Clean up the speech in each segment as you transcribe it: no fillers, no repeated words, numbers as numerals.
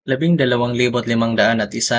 12,501, 12,502, 12,503, 12,504, 12,505, 12,506, 12,507, 12,508, 12,509, 12,510, 12,511, 12,512, 12,513, 12,514, 12,515, 12,516, 12,517, 12,518, 12,519, 12,520, 12,521, 12,522, 12,523, 12,524, 12,525, 12,526, 12,527, 12,528, 12,529, 12,529, 12,530, 12,531, 12,532, 12,533, 12,534, 12,535, 12,536, 12,537, 12,538, 12,539, 12,540, 12,541, 12,542, 12,543, 12,544, 12,545, 12,546, 12,547, 12,548, 12,550, 12,551, 12,552, 12,553, 12,554, 12,554, 12,555, 12,556, 12,557, 12,558, 12,559, 12,560, 12,561, 12,562, 12,563, 12,564, 12,565, 12,566, 12,567, 12,568, 12,569, 12,570, 12,571, 12,572, 12,573, 12,574, 12,575, 12,576, 12,577, 12,578, 12,579, 12,580, 12,581, 12,582, 12,583, 12,584, 12,585, 12,586, 12,587, 12,588, 12,589, 12,590, 12,591, 12,592,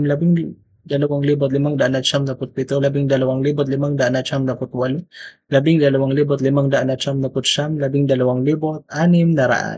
12,593, 12,594, 12,595, 12,596, 12,597, 12,598, 12,599, 12,600.